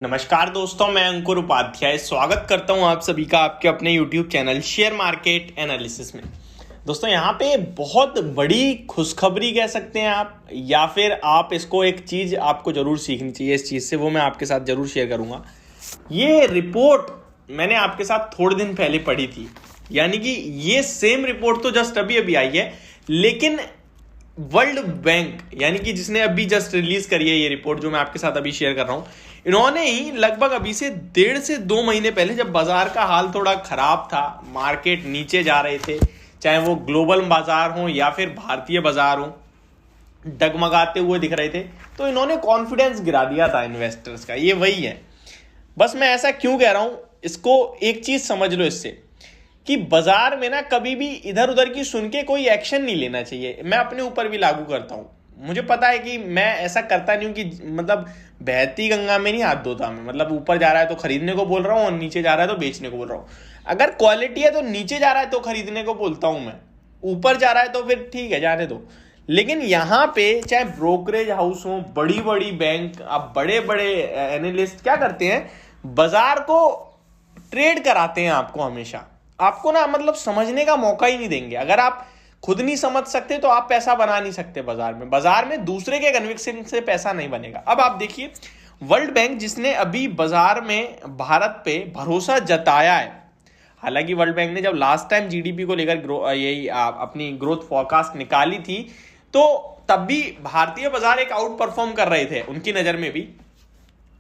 नमस्कार दोस्तों, मैं अंकुर उपाध्याय स्वागत करता हूं आप सभी का आपके अपने YouTube channel share market analysis में। दोस्तों यहाँ पे बहुत बड़ी खुशखबरी कह सकते हैं आप, या फिर आप इसको एक चीज़ आपको ज़रूर सीखनी चाहिए इस चीज़ से, वो मैं आपके साथ ज़रूर शेयर करूँगा। ये रिपोर्ट मैंने आपके साथ थोड़े दिन पहले पढ़ी थी, यानी कि ये सेम रिपोर्ट तो जस्ट अभी अभी आई है, लेकिन वर्ल्ड बैंक यानी कि जिसने अभी जस्ट रिलीज करी है ये रिपोर्ट जो मैं आपके साथ अभी शेयर कर रहा हूं, इन्होंने ही लगभग अभी से 1.5 से 2 महीने पहले, जब बाजार का हाल थोड़ा खराब था, मार्केट नीचे जा रहे थे, चाहे वो ग्लोबल बाजार हो या फिर भारतीय बाजार हो, डगमगाते हुए दिख रहे थे, तो इन्होंने कॉन्फिडेंस गिरा दिया था इन्वेस्टर्स का। ये वही है। बस मैं ऐसा क्यों कह रहा हूं, इसको एक चीज समझ लो इससे, कि बाजार में ना कभी भी इधर उधर की सुन के कोई एक्शन नहीं लेना चाहिए। मैं अपने ऊपर भी लागू करता हूं। मुझे पता है कि मैं ऐसा करता नहीं हूं कि मतलब बहती गंगा में नहीं हाथ धोता मैं, मतलब ऊपर जा रहा है तो खरीदने को बोल रहा हूं और नीचे जा रहा है तो बेचने को बोल रहा हूं। अगर क्वालिटी है तो नीचे जा रहा है तो खरीदने को बोलता हूं मैं, ऊपर जा रहा है तो फिर ठीक है, जाने दो। लेकिन यहाँ पे चाहे ब्रोकरेज हाउस हो, बड़ी बड़ी बैंक, अब बड़े बड़े एनालिस्ट क्या करते हैं, बाजार को ट्रेड कराते हैं आपको हमेशा। आपको ना मतलब समझने का मौका ही नहीं देंगे। अगर आप खुद नहीं समझ सकते तो आप पैसा बना नहीं सकते बाजार में दूसरे के कन्विक्शन से पैसा नहीं बनेगा। अब आप देखिए, वर्ल्ड बैंक जिसने अभी बाजार में भारत पे भरोसा जताया है, हालांकि वर्ल्ड बैंक ने जब लास्ट टाइम जीडीपी को लेकर यही अपनी ग्रोथ फोरकास्ट निकाली थी, तो तब भी भारतीय बाजार एक आउट परफॉर्म कर रहे थे उनकी नजर में भी।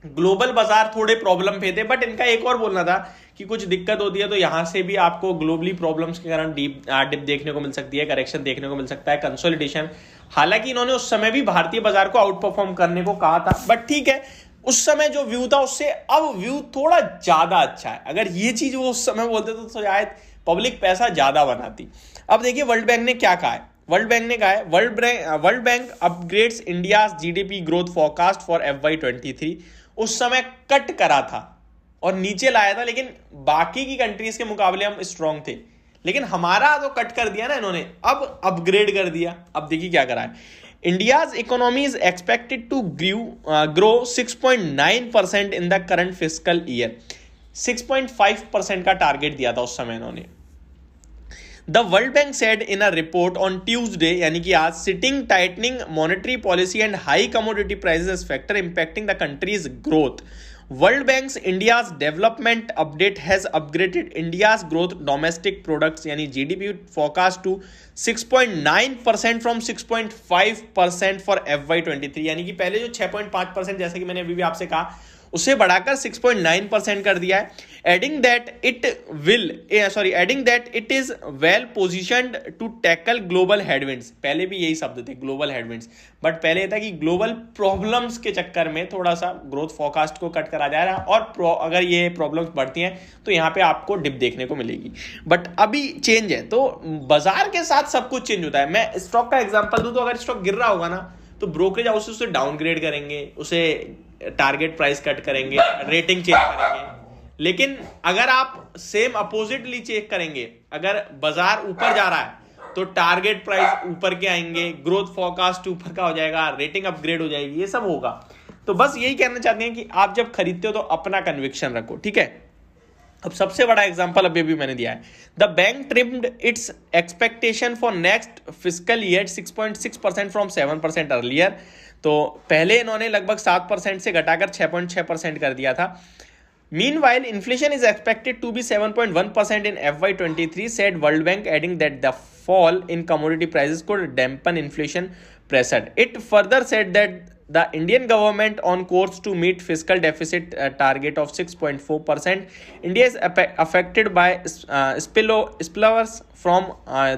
ग्लोबल बाजार थोड़े प्रॉब्लम पे थे, बट इनका एक और बोलना था कि कुछ दिक्कत होती है तो यहां से भी आपको ग्लोबली प्रॉब्लम्स के कारण डिप देखने को मिल सकती है, करेक्शन देखने को मिल सकता है, कंसोलिडेशन। हालांकि इन्होंने उस समय भी भारतीय बाजार को आउट परफॉर्म करने को कहा था, बट ठीक है, उस समय जो व्यू था उससे अब व्यू थोड़ा ज्यादा अच्छा है। अगर ये चीज वो उस समय बोलते तो शायद पब्लिक पैसा ज्यादा बनाती। अब देखिए वर्ल्ड बैंक ने क्या कहा है। वर्ल्ड बैंक ने कहा है, world bank upgrades India's GDP growth forecast for FY23। उस समय कट करा था और नीचे लाया था, लेकिन बाकी की कंट्रीज के मुकाबले हम स्ट्रांग थे, लेकिन हमारा तो कट कर दिया ना इन्होंने, अब अपग्रेड कर दिया। अब देखिए क्या करा है। India's economy is expected to grow 6.9% in the current fiscal year. 6.5% का टारगेट दिया था उस समय इन्होंने। The World Bank said in a report on Tuesday, यानी कि आज, sitting tightening monetary policy and high commodity prices as factor impacting the country's growth. World Bank's India's development update has upgraded India's growth domestic products यानी GDP forecast to 6.9% from 6.5% for FY23। यानी कि पहले जो 6.5% जैसे कि मैंने अभी भी आपसे कहा, उसे बढ़ाकर 6.9% कर दिया है। Adding that it is well positioned to tackle global headwinds. पहले भी यही शब्द थे, ग्लोबल हेडविंड्स, बट पहले था कि ग्लोबल प्रॉब्लम्स के चक्कर में थोड़ा सा ग्रोथ फोरकास्ट को कट करा जा रहा है, और अगर ये प्रॉब्लम्स बढ़ती हैं तो यहाँ पे आपको डिप देखने को मिलेगी। बट अभी चेंज है, तो बाजार के साथ सब कुछ चेंज होता है। मैं स्टॉक का एग्जांपल दूं तो अगर स्टॉक गिर रहा होगा ना, तो ब्रोकरेज हाउस उसे डाउनग्रेड करेंगे, उसे टारगेट प्राइस कट करेंगे, रेटिंग चेंज करेंगे। लेकिन अगर आप सेम अपोजिटली चेक करेंगे, अगर बाजार ऊपर जा रहा है तो टारगेट प्राइस ऊपर के आएंगे, ग्रोथ फोरकास्ट ऊपर का हो जाएगा, रेटिंग अपग्रेड हो जाएगी, ये सब होगा। तो बस यही कहना चाहते हैं कि आप जब खरीदते हो तो अपना कन्विक्शन रखो, ठीक है। अब सबसे बड़ा एग्जांपल अभी भी मैंने दिया है। The bank trimmed it's expectation for next fiscal year 6.6% from 7% earlier. तो पहले इन्होंने लगभग 7% से घटाकर 6.6% कर दिया था। Meanwhile, inflation is expected to be 7.1% in FY23, said World Bank, adding that the fall in commodity prices could dampen inflation pressure. It further said that the Indian government on course to meet fiscal deficit target of 6.4%. India is affected by spillovers from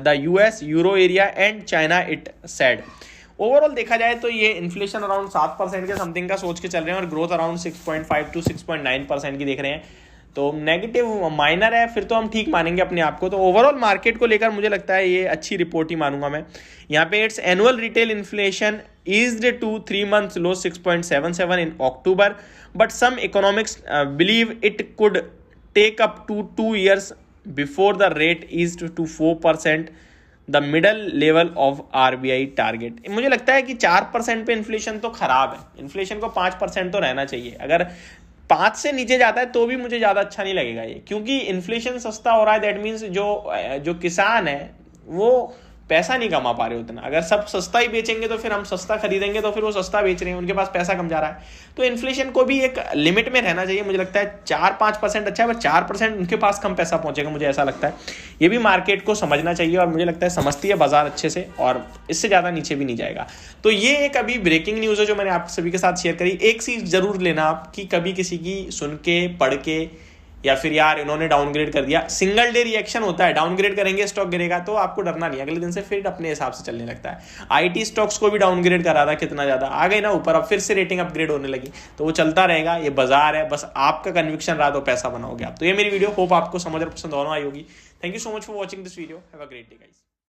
the US, Euro area and China, it said. Overall देखा जाए तो ये inflation around 7% के something का सोच के चल रहे हैं और ग्रोथ अराउंड 6.5 to 6.9% की देख रहे हैं। तो नेगेटिव माइनर है, फिर तो हम ठीक मानेंगे अपने आप को। तो ओवरऑल मार्केट को लेकर मुझे लगता है ये अच्छी रिपोर्ट ही मानूंगा मैं। यहाँ पे it's annual retail inflation eased to 3 months low 6.77 in October, but some economics believe it could take up to 2 years before the rate eased to 4%, the middle level of RBI target. मुझे लगता है कि 4% पे inflation तो खराब है, inflation को 5% तो रहना चाहिए। अगर 5 से नीचे जाता है तो भी मुझे ज़्यादा अच्छा नहीं लगेगा ये, क्योंकि इन्फ्लेशन सस्ता हो रहा है। दैट मीन्स जो किसान है वो पैसा नहीं कमा पा रहे उतना। अगर सब सस्ता ही बेचेंगे तो फिर हम सस्ता खरीदेंगे, तो फिर वो सस्ता बेच रहे हैं, उनके पास पैसा कम जा रहा है। तो इन्फ्लेशन को भी एक लिमिट में रहना चाहिए। मुझे लगता है 4-5% अच्छा है, पर 4% उनके पास कम पैसा पहुंचेगा, मुझे ऐसा लगता है। ये भी मार्केट को समझना चाहिए, और मुझे लगता है समझती है बाजार अच्छे से, और इससे ज़्यादा नीचे भी नहीं जाएगा। तो ये एक अभी ब्रेकिंग न्यूज़ है जो मैंने आप सभी के साथ शेयर करी। एक चीज़ जरूर लेना आप कि कभी किसी की सुन के पढ़ के, या फिर यार इन्होंने डाउनग्रेड कर दिया, सिंगल डे रिएक्शन होता है, डाउनग्रेड करेंगे स्टॉक गिरेगा, तो आपको डरना नहीं, अगले दिन से फिर अपने हिसाब से चलने लगता है। आईटी स्टॉक्स को भी डाउनग्रेड करा था, कितना ज्यादा आ गए ना ऊपर, अब फिर से रेटिंग अपग्रेड होने लगी, तो वो चलता रहेगा। ये बाजार है, बस आपका कन्विक्शन रहा तो पैसा बनाओगे आप। तो ये मेरी वीडियो, होप आपको समझ और पसंद दोनों आई होगी। Thank you so much for watching this video. Have a great day guys.